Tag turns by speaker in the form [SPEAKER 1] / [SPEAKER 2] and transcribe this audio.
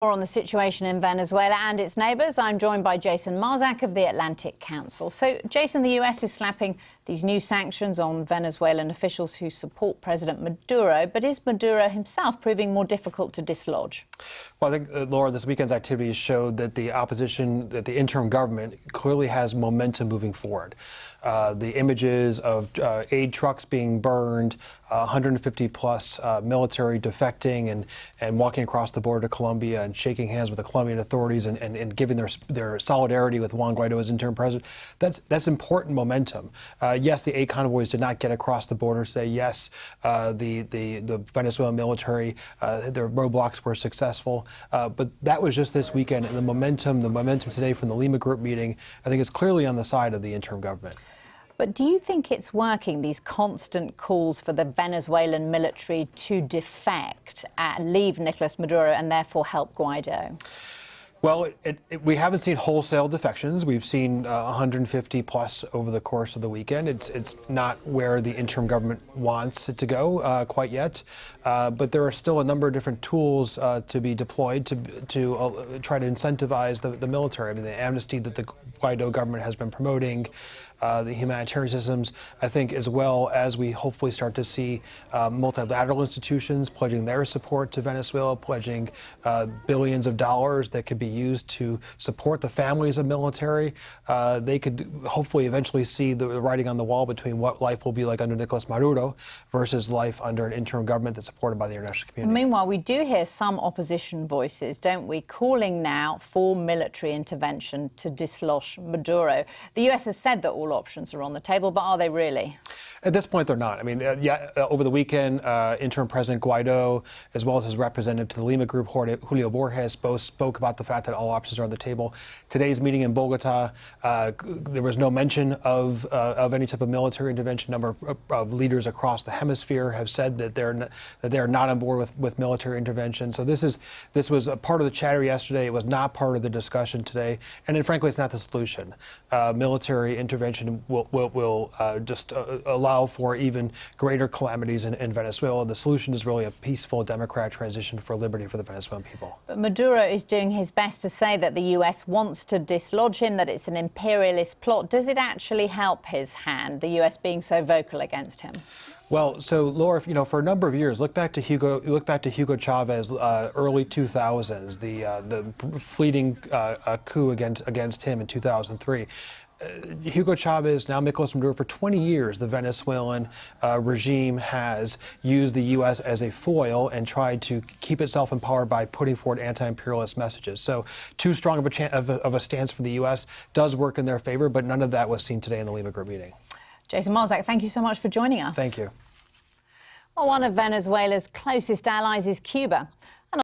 [SPEAKER 1] More on the situation in Venezuela and its neighbours. I'm joined by Jason Marczak of the Atlantic Council. So, Jason, the US is slapping these new sanctions on Venezuelan officials who support President Maduro. But is Maduro himself proving more difficult to dislodge?
[SPEAKER 2] Well, I think, Laura, this weekend's activities showed that the opposition, that the interim government clearly has momentum moving forward. The images of aid trucks being burned, 150-plus military defecting and walking across the border to Colombia and shaking hands with the Colombian authorities and giving their solidarity with Juan Guaido as interim president. That's important momentum. Yes, the aid convoys did not get across the border today. Yes, the Venezuelan military, their roadblocks were successful. But that was just this weekend, and the momentum today from the Lima Group meeting, I think, is clearly on the side of the interim government.
[SPEAKER 1] But do you think it's working, these constant calls for the Venezuelan military to defect and leave Nicolas Maduro and therefore help Guaido?
[SPEAKER 2] Well, we haven't seen wholesale defections. We've seen 150 plus over the course of the weekend. It's not where the interim government wants it to go quite yet, but there are still a number of different tools to be deployed to try to incentivize the military. I mean, the amnesty that the Guaido government has been promoting, the humanitarian systems, I think, as well as we hopefully start to see multilateral institutions pledging their support to Venezuela, pledging billions of dollars that could be used to support the families of military. They could hopefully eventually see the writing on the wall between what life will be like under Nicolas Maduro versus life under an interim government that's supported by the international community.
[SPEAKER 1] Meanwhile, we do hear some opposition voices, don't we, calling now for military intervention to dislodge Maduro. The US has said that all options are on the table, but are they really?
[SPEAKER 2] At this point, they're not. I mean, over the weekend, interim President Guaido, as well as his representative to the Lima Group, Julio Borges, both spoke about the fact that all options are on the table. Today's meeting in Bogota, there was no mention of any type of military intervention. A number of leaders across the hemisphere have said that they're not on board with military intervention. So this was a part of the chatter yesterday. It was not part of the discussion today, and then, frankly, it's not the solution. Military intervention will just allow for even greater calamities in Venezuela. The solution is really a peaceful democratic transition for liberty for the Venezuelan people.
[SPEAKER 1] But Maduro is doing his best to say that the US wants to dislodge him, that it's an imperialist plot. Does it actually help his hand, the US being so vocal against him?
[SPEAKER 2] Well, so Laura, for a number of years, look back to Hugo Chavez, early 2000s, the fleeting coup against him in 2003. Hugo Chavez, now Nicolas Maduro, for 20 years, the Venezuelan regime has used the U.S. as a foil and tried to keep itself in power by putting forward anti-imperialist messages. So too strong of a stance for the U.S. does work in their favor, but none of that was seen today in the Lima Group meeting.
[SPEAKER 1] Jason Marczak, thank you so much for joining us.
[SPEAKER 2] Thank you.
[SPEAKER 1] Well, one of Venezuela's closest allies is Cuba.